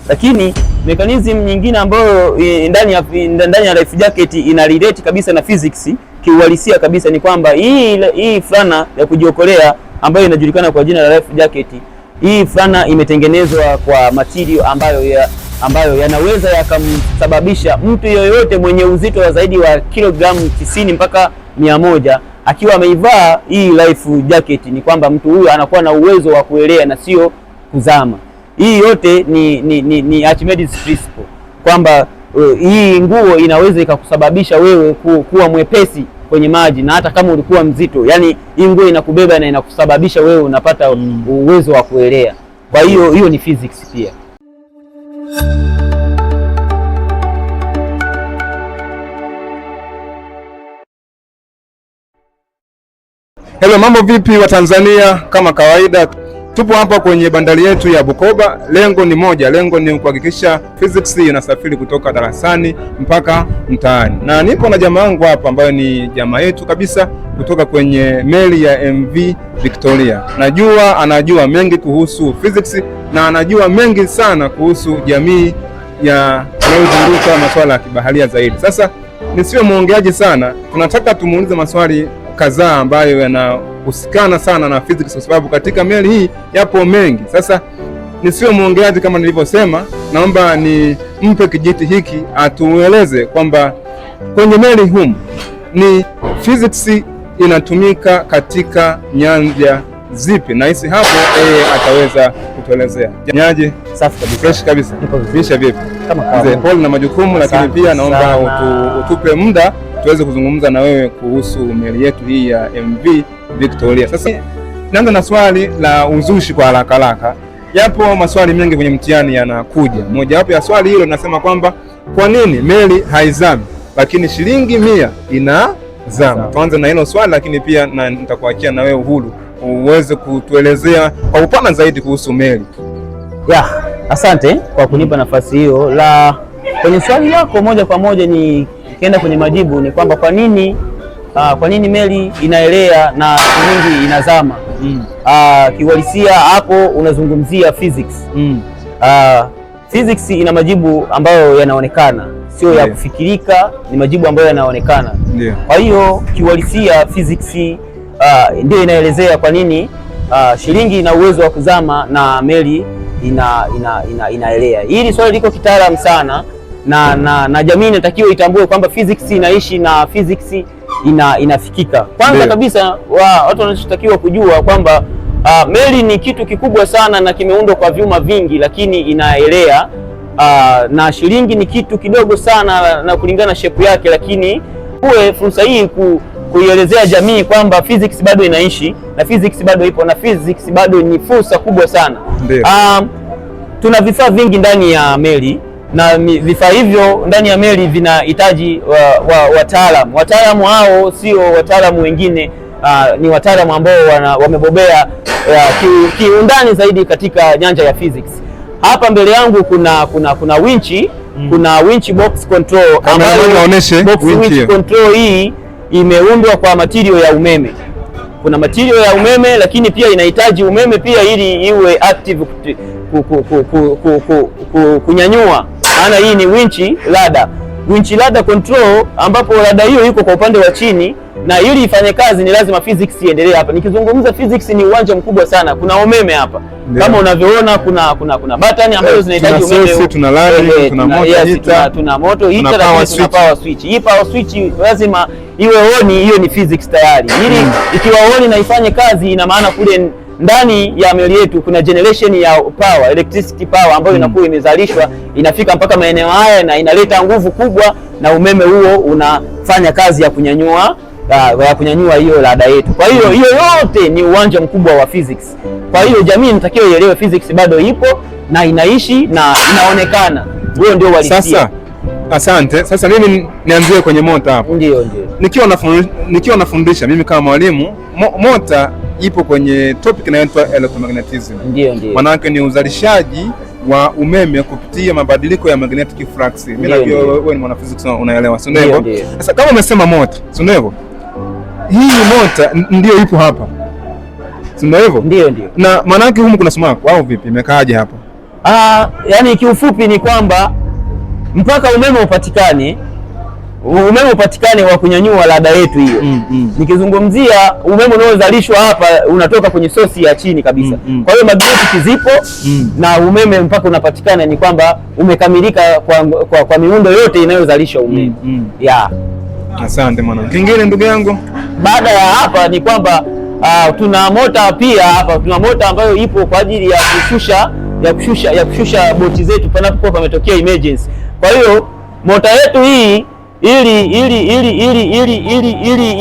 Lakini mechanism nyingine ambayo ndani ya life jacket ina relate kabisa na physics kiuhalisia kabisa ni kwamba hii fulana ya kujiokolea ambayo inajulikana kwa jina la life jacket, hii fulana imetengenezwa kwa material ambayo yanaweza yakamsababisha mtu yoyote mwenye uzito wa zaidi wa kilogramu 90 mpaka 100 akiwa ameivaa hii life jacket, ni kwamba mtu huyu anakuwa na uwezo wa kuelea na sio kuzama. Hii yote ni Archimedes principle, kwamba hii nguo inaweza ikakusababisha wewe kuwa mwepesi kwenye maji, na hata kama ulikuwa mzito, yani hii nguo inakubeba na inakusababisha wewe unapata uwezo wa kuelea. Kwa hiyo ni physics pia. Hello, mambo vipi wa Tanzania? Kama kawaida tupo hapa kwenye bandari yetu ya Bukoba. Lengo ni moja, lengo ni kuhakikisha physics inasafiri kutoka darasani mpaka mtaani, na nipo na jamaa wangu hapa ambayo ni jamaa yetu kabisa kutoka kwenye meli ya MV Victoria. Najua anajua mengi kuhusu physics na anajua mengi sana kuhusu jamii yanayozunguka masuala ya kibaharia zaidi. Sasa nisiwe muongeaji sana, tunataka tumuulize maswali kadhaa ambayo yanahusikana sana na physics kwa sababu katika meli hii yapo mengi. Sasa nisiwe muongeaji kama nilivyosema, naomba ni mpe kijiti hiki atueleze kwamba kwenye meli humu ni physics inatumika katika nyanja zipi, na hisi hapo ataweza kutuelezea. Nyaje? Safi kabisa. Fresh kabisa. Bisha vipi? Kama kawaida. Pole na majukumu, lakini pia naomba utupe muda tuweze kuzungumza na wewe kuhusu meli yetu hii ya MV Victoria. Sasa naanza na swali la uzushi kwa haraka haraka. Yapo maswali mengi kwenye mtihani yanakuja. Moja wapo ya swali hilo linasema kwamba kwa nini meli haizami lakini shilingi 100 inazama? Tuanze na hilo swali, lakini pia nitakuachia na wewe uhuru uweze kutuelezea kwa upana zaidi kuhusu meli. Asante kwa kunipa nafasi hiyo. Kwenye swali lako moja kwa moja nikienda kwenye majibu ni kwamba kwa nini meli inaelea na shilingi inazama? Kiuhalisia hapo unazungumzia physics. Physics ina majibu ambayo yanaonekana, sio ya kufikirika, ni majibu ambayo yanaonekana. Kwa hiyo kiuhalisia physics ndio inaelezea kwa nini shilingi ina uwezo wa kuzama na meli inaelea. Hili swali liko kitaalamu sana na jamii inatakiwa itambue kwamba physics inaishi na physics inafikika. Kwanza kabisa watu wanachotakiwa kujua kwamba meli ni kitu kikubwa sana na kimeundwa kwa vyuma vingi, lakini inaelea, na shilingi ni kitu kidogo sana na kulingana na shape yake, lakini uwe fursa hii kuielezea jamii kwamba physics bado inaishi na physics bado ipo na physics bado ni fursa kubwa sana. Tuna vifaa vingi ndani ya meli na vifaa hivyo ndani ya meli vinahitaji wataalamu. Wataalamu hao sio wataalamu wengine, ni wataalamu ambao wamebobea kiundani zaidi katika nyanja ya physics. Hapa mbele yangu kuna winchi, kuna winch box control ambayo winch control hii imeundwa kwa material ya umeme. Kuna material ya umeme, lakini pia inahitaji umeme pia ili iwe active kunyanyua. Maana hii ni winch ladder control, ambapo ladder hiyo iko kwa upande wa chini, na ili ifanye kazi ni lazima physics iendelee hapa. Nikizungumza physics ni uwanja mkubwa sana. Kuna umeme hapa. Kama unavyoona kuna button ambazo zinahitaji umeme. Tuna line, tuna motor heater, tuna motor heater, na tuna power switch. Hii power switch lazima iwe on, hiyo ni physics tayari. Ili ikiwa on na ifanye kazi, ina maana kule ndani ya meli yetu kuna generation ya power, electricity power ambayo inakuwa imezalishwa, inafika mpaka maeneo haya na inaleta nguvu kubwa, na umeme huo unafanya kazi ya kunyanyua hiyo ladder yetu. Kwa hiyo yote ni uwanja mkubwa wa physics. Kwa hiyo jamii inatakiwa ielewe physics bado ipo na inaishi na inaonekana. Huo ndio walisia. Sasa asante. Sasa mimi nianzie kwenye mota hapo. Ndio. Nikiwa nafundisha mimi kama mwalimu, mota ipo kwenye topic inayoitwa electromagnetism. Ndio. Maana yake ni uzalishaji wa umeme kupitia mabadiliko ya magnetic flux. Mimi najua wewe ni mwanaphysics unaelewa, si ndivyo? Sasa kama umesema mota, si ndivyo? Hii mota ndio ipo hapa, si ndivyo? Ndio. Na maana yake humu kuna sumaku au vipi? Imekaaje hapa? Yani kiufupi ni kwamba mpaka umeme upatikane wa kunyanyua rada yetu hiyo. Nikizungumzia umeme unaozalishwa hapa unatoka kwenye sosi ya chini kabisa. Kwa hiyo magneti zipo na umeme mpaka unapatikana ni kwamba umekamilika kwa miundo yote inayozalisha umeme. Asante mwana. Kingine ndugu yangu, baada ya hapa ni kwamba tuna mota pia hapa, tuna mota ambayo ipo kwa ajili ya kushusha boti zetu panapokuwa pametokea emergency. Kwa hiyo mota yetu hii ili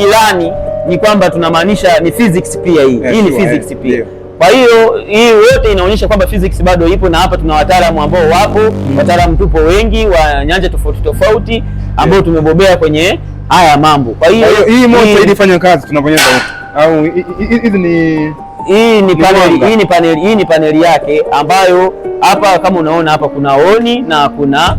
ilani ni kwamba tunamaanisha ni physics pia hii ni physics pia. Kwa hiyo hii yote inaonyesha kwamba physics bado ipo, na hapa tuna wataalamu ambao wapo, wataalamu tupo wengi wa nyanja tofauti ambao tumebobea kwenye haya mambo. Kwa hiyo hii moto ilifanya kazi tunaponyeza au hii ni paneli yake ambayo hapa kama unaona hapa kuna oni na kuna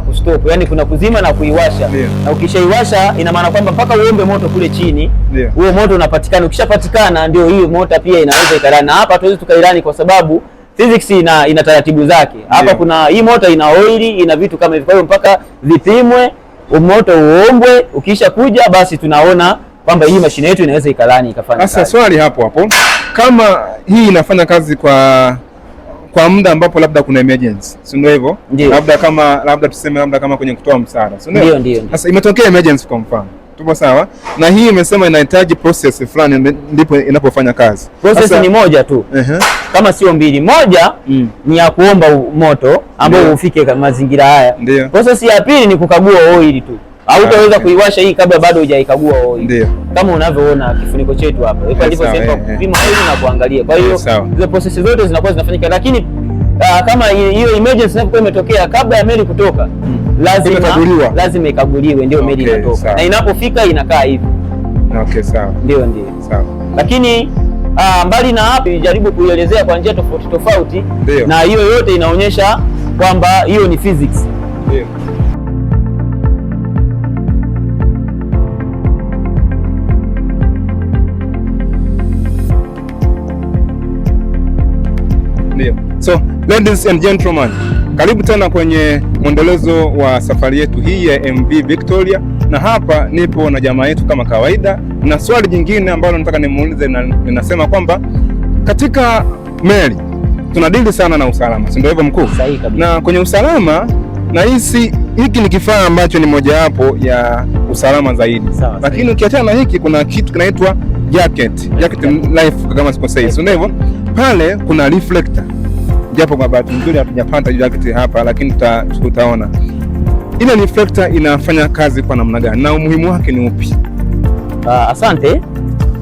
kustop, yani kuna kuzima na kuiwasha. Na ukishaiwasha ina maana kwamba mpaka uombe moto kule chini huo moto unapatikana. Ukishapatikana ndio hiyo mota pia inaweza ikarani, na hapa hatuwezi tukairani kwa sababu physics ina taratibu zake. Hapa kuna hii mota ina oili, ina vitu kama hivi, kwa hiyo mpaka vipimwe, moto uombwe, ukisha kuja basi tunaona kwamba hii mashine yetu inaweza ikarani ikafanya kazi. Sasa swali hapo kama hii inafanya kazi kwa muda ambapo labda kuna emergency, si ndio hivyo? Labda tuseme kama kwenye kutoa msaada, si ndio? Ndio. Sasa imetokea emergency kwa mfano, tupo sawa, na hii imesema inahitaji process fulani ndipo inapofanya kazi. Process ni moja tu, kama sio mbili. Moja ni ya kuomba moto ambao ufike mazingira haya. Process ya pili ni kukagua oil tu. Hautaweza kuiwasha hii kabla bado hujaikagua oil. Kama unavyoona kifuniko chetu hapa. Hapo ndipo sasa kupima oil na kuangalia. Kwa hiyo hizo process zote zinakuwa zinafanyika, lakini kama hiyo emergency inapokuwa imetokea kabla ya meli kutoka, lazima ikaguliwe ndio meli inatoka. Na inapofika inakaa hivi. Sawa. Ndio. Sawa. Lakini mbali na hapo jaribu kuielezea kwa njia tofauti na hiyo yote inaonyesha kwamba hiyo ni physics. So ladies and gentlemen, karibu tena kwenye mwendelezo wa safari yetu hii ya MV Victoria, na hapa nipo na jamaa yetu kama kawaida, na swali jingine ambalo nataka nimuulize ninasema kwamba katika meli tunadili sana na usalama, si ndio hivyo mkuu? Sahihi kabisa. Na kwenye usalama na hiki ni kifaa ambacho ni mojawapo ya usalama zaidi. Lakini ukiachana na hiki kuna kitu kinaitwa jacket life kama sikosei, si ndio hivyo? Pale kuna reflector, japo kwa bahati nzuri hatujapata jacket hapa, lakini tutaona ile reflector inafanya kazi kwa namna gani na umuhimu wake ni upi? Asante,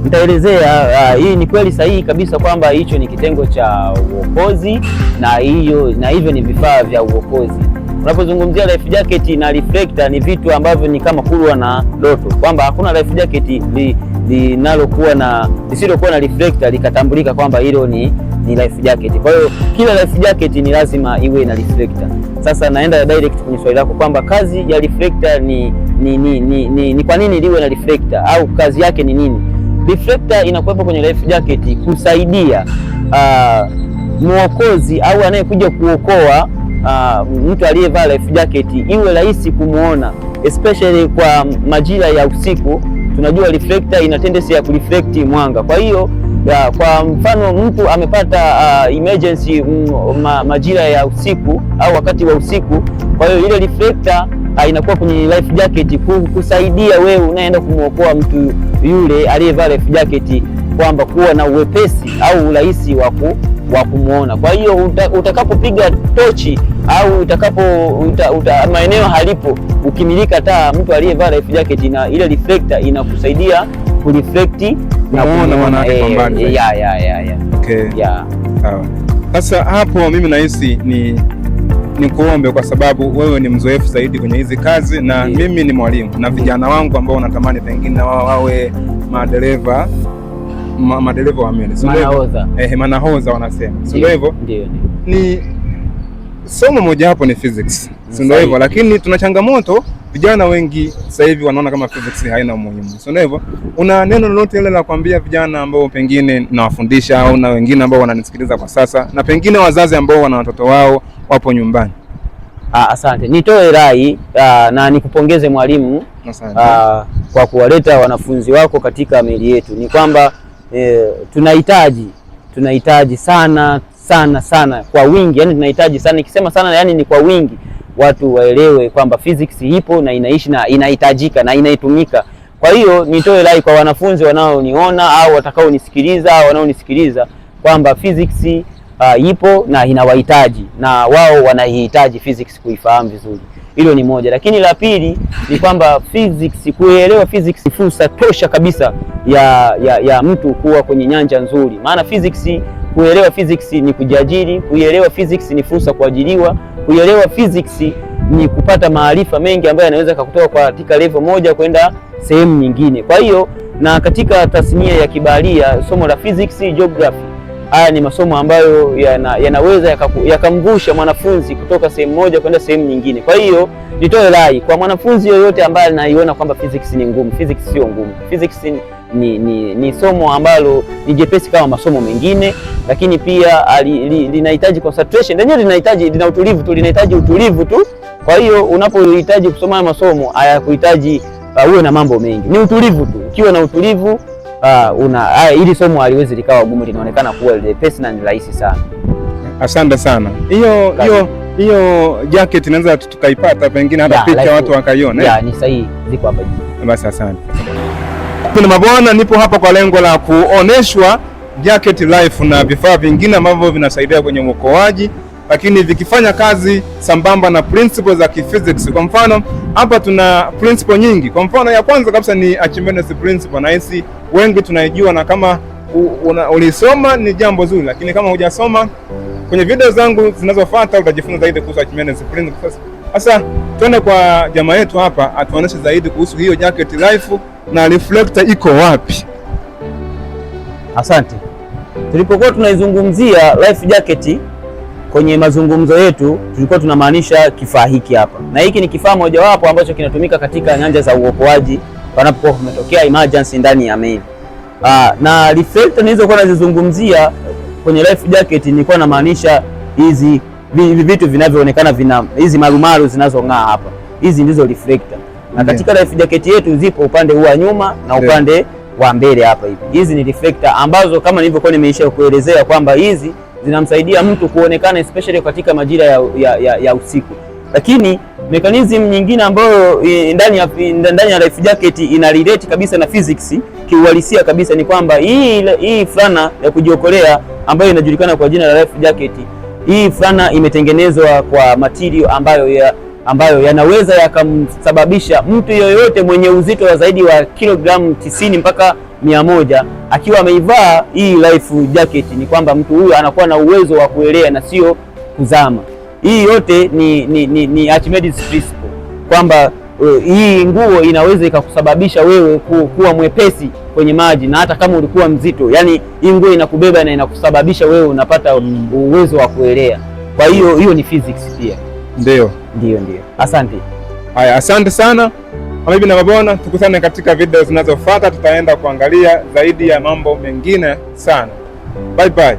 nitaelezea. Hii ni kweli sahihi kabisa kwamba hicho ni kitengo cha uokozi na hivyo ni vifaa vya uokozi. Unapozungumzia life jacket na reflector ni vitu ambavyo ni kama kulwa na doto, kwamba hakuna life jacket lisilokuwa na reflector likatambulika kwamba hilo ni life jacket. Kwa hiyo kila life jacket ni lazima iwe na reflector. Sasa naenda direct kwenye swali lako kwamba kazi ya reflector ni kwa nini liwe na reflector au kazi yake ni nini? Reflector inakuwepo kwenye life jacket kusaidia muokozi au anayekuja kuokoa mtu aliyevaa life jacket iwe rahisi kumuona, especially kwa majira ya usiku. Tunajua reflector ina tendency ya kureflect mwanga. Kwa hiyo kwa mfano mtu amepata emergency majira ya usiku au wakati wa usiku, kwa hiyo ile reflector inakuwa kwenye life jacket kusaidia wewe unaenda kumuokoa mtu yule aliyevaa life jacket, kwamba kuwa na uwepesi au urahisi wa kumuona. Kwa hiyo utakapopiga tochi au maeneo halipo, ukimilika taa, mtu aliyevaa life jacket na ile reflector inakusaidia kureflect na kuona maana yake kwa mbali. Sawa. Sasa hapo mimi nahisi ni kuombe, kwa sababu wewe ni mzoefu zaidi kwenye hizi kazi na mimi ni mwalimu na vijana wangu ambao wanatamani pengine wawe madereva wa meli, manahodha wanasema, si ndio hivyo? Ni somo moja hapo ni physics, si ndio hivyo? Lakini tuna changamoto vijana wengi sasa hivi wanaona kama physics haina umuhimu. So hivyo una neno lolote ile la kuambia vijana ambao pengine nawafundisha au na wengine ambao wananisikiliza kwa sasa na pengine wazazi ambao wana watoto wao wapo nyumbani? Asante. Nitoe rai na nikupongeze mwalimu kwa kuwaleta wanafunzi wako katika meli yetu. Ni kwamba tunahitaji sana kwa wingi, yani tunahitaji sana, nikisema sana yani ni kwa wingi, watu waelewe kwamba physics ipo na inaishi na inahitajika na inaitumika. Kwa hiyo nitoe rai kwa wanafunzi wanaoniona au watakaonisikiliza au wanaonisikiliza kwamba physics ipo na inawahitaji na wao wanahitaji physics kuifahamu vizuri. Hilo ni moja, lakini la pili ni kwamba kuelewa physics fursa tosha kabisa ya mtu kuwa kwenye nyanja nzuri. Maana kuelewa physics ni kujiajiri, kuelewa physics ni fursa kuajiriwa, kuelewa physics ni kupata maarifa mengi ambayo yanaweza kukutoa katika level moja kwenda sehemu nyingine. Kwa hiyo na katika tasnia ya kibaharia, somo la physics, geography, haya ni masomo ambayo yanaweza yakamvusha mwanafunzi kutoka sehemu moja kwenda sehemu nyingine. Kwa hiyo nitoe rai kwa mwanafunzi yoyote ambaye anaiona kwamba physics ni ngumu. Physics sio ngumu. Physics ni somo ambalo ni jepesi kama masomo mengine, lakini pia linahitaji concentration, lina utulivu tu, linahitaji utulivu tu. Kwa hiyo unapohitaji kusoma masomo hayakuhitaji uwe na mambo mengi, ni utulivu tu. Ukiwa na utulivu ili somo haliwezi likawa gumu, linaonekana kuwa jepesi na ni rahisi sana. Asante sana. Hiyo jacket inaweza tukaipata pengine hata picha watu wakaiona. Ni sahihi, ziko hapa juu. Basi asante. Kuna mabwana, nipo hapa kwa lengo la kuoneshwa jacket life na vifaa vingine ambavyo vinasaidia kwenye uokoaji, lakini vikifanya kazi sambamba na principles za physics. Kwa mfano hapa tuna principle nyingi. Kwa mfano ya kwanza kabisa ni Archimedes principle, na hisi wengi tunaijua, na kama ulisoma ni jambo zuri, lakini kama hujasoma, kwenye video zangu zinazofuata utajifunza zaidi kuhusu Archimedes principle. Sasa twende kwa jamaa yetu hapa atuoneshe zaidi kuhusu hiyo jacket life na reflector iko wapi. Asante. Tulipokuwa tunaizungumzia life jacket kwenye mazungumzo yetu, tulikuwa tunamaanisha kifaa hiki hapa, na hiki ni kifaa mojawapo ambacho kinatumika katika nyanja za uokoaji panapokuwa kumetokea emergency ndani ya meli. Na reflector nilizokuwa nazizungumzia kwenye life jacket nilikuwa namaanisha hizi vitu vinavyoonekana hizi marumaru zinazong'aa hapa, hizi ndizo reflector. Na katika life jacket yetu zipo upande huu wa nyuma na upande wa mbele hapa hivi. Hizi ni reflector ambazo kama nilivyokuwa nimeisha kuelezea kwamba hizi zinamsaidia mtu kuonekana especially katika majira ya usiku. Lakini mechanism nyingine ambayo ndani ya life jacket ina relate kabisa na physics kiuhalisia kabisa ni kwamba hii fulana ya kujiokolea ambayo inajulikana kwa jina la life jacket, hii fulana imetengenezwa kwa material ambayo yanaweza yakamsababisha mtu yoyote mwenye uzito wa zaidi wa kilogramu 90 mpaka 100 akiwa ameivaa hii life jacket, ni kwamba mtu huyu anakuwa na uwezo wa kuelea na sio kuzama. Hii yote ni Archimedes principle, kwamba hii nguo inaweza ikakusababisha wewe kuwa mwepesi kwenye maji, na hata kama ulikuwa mzito, yani hii nguo inakubeba na inakusababisha wewe unapata uwezo wa kuelea. Kwa hiyo ni physics pia. Ndio. Asante. Haya, asante sana. Bibi na mabwana, tukutane katika video zinazofuata, tutaenda kuangalia zaidi ya mambo mengine sana. Bye bye.